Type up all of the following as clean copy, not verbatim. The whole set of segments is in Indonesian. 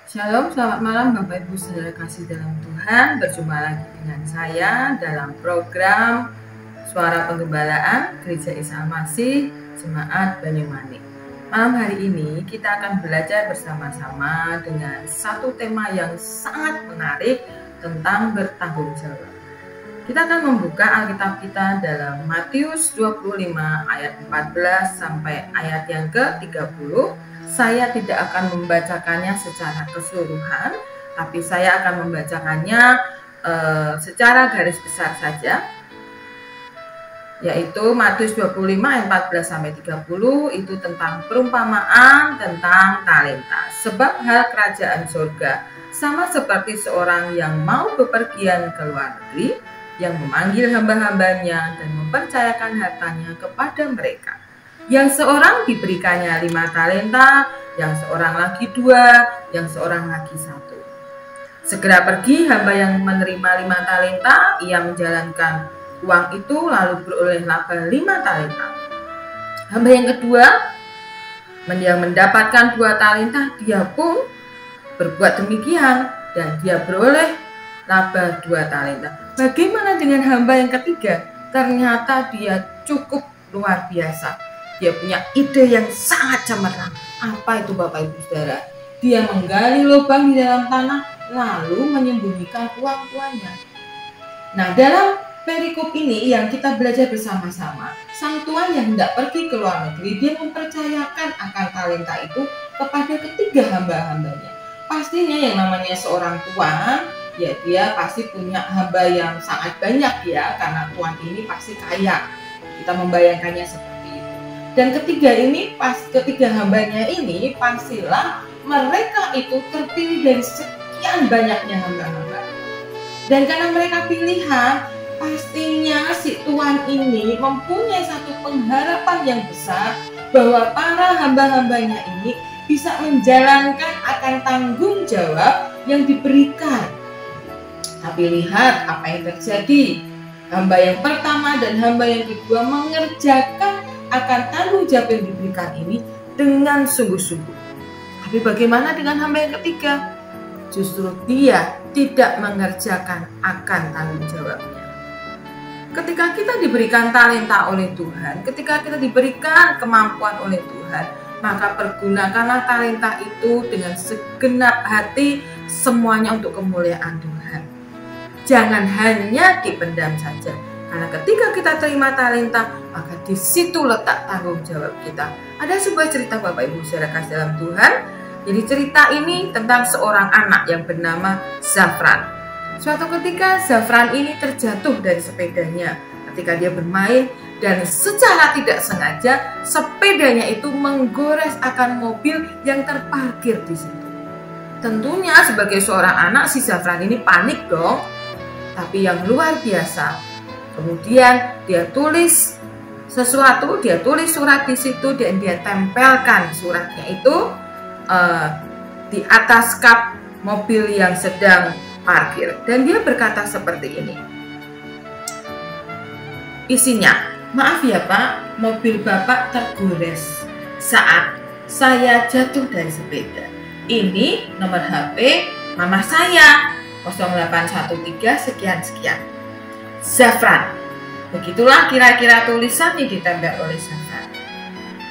Shalom, selamat malam Bapak Ibu Saudara kasih dalam Tuhan. Berjumpa lagi dengan saya dalam program Suara Penggembalaan Gereja Isa Masih Jemaat Banyumanik. Malam hari ini kita akan belajar bersama-sama dengan satu tema yang sangat menarik tentang bertanggung jawab. Kita akan membuka Alkitab kita dalam Matius 25 ayat 14 sampai ayat yang ke-30. Saya tidak akan membacakannya secara keseluruhan, tapi saya akan membacakannya secara garis besar saja, yaitu Matius 25 ayat 14 sampai 30 itu tentang perumpamaan tentang talenta. Sebab hal kerajaan surga sama seperti seorang yang mau bepergian ke luar negeri, yang memanggil hamba-hambanya dan mempercayakan hartanya kepada mereka. Yang seorang diberikannya 5 talenta, yang seorang lagi 2, yang seorang lagi 1. Segera pergi hamba yang menerima 5 talenta, ia menjalankan uang itu lalu beroleh laba 5 talenta. Hamba yang kedua, yang mendapatkan 2 talenta, dia pun berbuat demikian dan dia beroleh laba 2 talenta. Bagaimana dengan hamba yang ketiga? Ternyata dia cukup luar biasa. Dia punya ide yang sangat cemerlang. Apa itu Bapak Ibu Saudara? Dia menggali lubang di dalam tanah lalu menyembunyikan uang-uangnya. Nah, dalam perikop ini yang kita belajar bersama-sama, sang tuan yang hendak pergi ke luar negeri, dia mempercayakan akan talenta itu kepada ketiga hamba-hambanya. Pastinya yang namanya seorang tuan, ya dia pasti punya hamba yang sangat banyak ya, karena tuan ini pasti kaya. Kita membayangkannya seperti dan ketiga hambanya ini pastilah mereka itu terpilih dari sekian banyaknya hamba-hamba. Dan karena mereka pilihan, pastinya si tuan ini mempunyai satu pengharapan yang besar bahwa para hamba-hambanya ini bisa menjalankan akan tanggung jawab yang diberikan. Tapi lihat apa yang terjadi. Hamba yang pertama dan hamba yang kedua mengerjakan akan tanggung jawab yang diberikan ini dengan sungguh-sungguh. Tapi bagaimana dengan hamba yang ketiga? Justru dia tidak mengerjakan akan tanggung jawabnya. Ketika kita diberikan talenta oleh Tuhan, ketika kita diberikan kemampuan oleh Tuhan, maka pergunakanlah talenta itu dengan segenap hati, semuanya untuk kemuliaan Tuhan. Jangan hanya dipendam saja. Karena ketika kita terima talenta, maka di situ letak tanggung jawab kita. Ada sebuah cerita Bapak Ibu Saudara kasih dalam Tuhan. Jadi cerita ini tentang seorang anak yang bernama Zafran. Suatu ketika Zafran ini terjatuh dari sepedanya ketika dia bermain dan secara tidak sengaja sepedanya itu menggores akan mobil yang terparkir di situ. Tentunya sebagai seorang anak si Zafran ini panik dong. Tapi yang luar biasa, kemudian dia tulis sesuatu, dia tulis surat di situ dan dia tempelkan suratnya itu di atas kap mobil yang sedang parkir. Dan dia berkata seperti ini. Isinya, maaf ya Pak, mobil Bapak tergores saat saya jatuh dari sepeda. Ini nomor HP mama saya 0813 sekian-sekian. Zafran. Begitulah kira-kira tulisan yang ditempel oleh Zafran.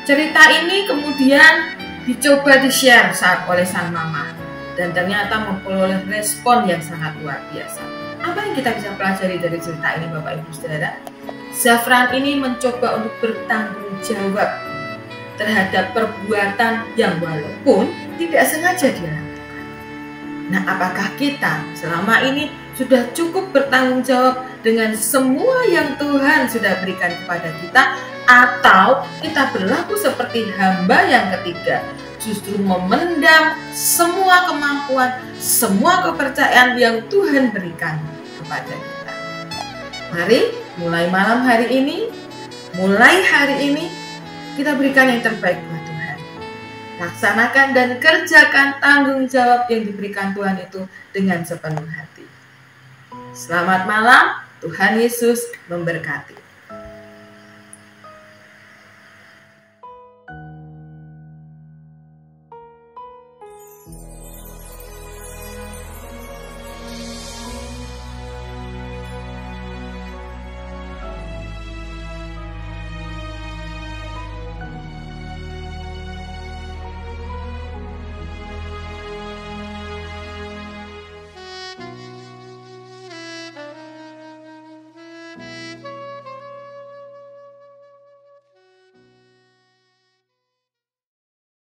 Cerita ini kemudian dicoba di-share oleh sang mama dan ternyata memperoleh respon yang sangat luar biasa. Apa yang kita bisa pelajari dari cerita ini Bapak Ibu Saudara? Zafran ini mencoba untuk bertanggung jawab terhadap perbuatan yang walaupun tidak sengaja dia lakukan. Nah, apakah kita selama ini sudah cukup bertanggung jawab dengan semua yang Tuhan sudah berikan kepada kita, atau kita berlaku seperti hamba yang ketiga, justru memendam semua kemampuan, semua kepercayaan yang Tuhan berikan kepada kita? Mari mulai malam hari ini, mulai hari ini, kita berikan yang terbaik buat Tuhan. Laksanakan dan kerjakan tanggung jawab yang diberikan Tuhan itu dengan sepenuh hati. Selamat malam, Tuhan Yesus memberkati.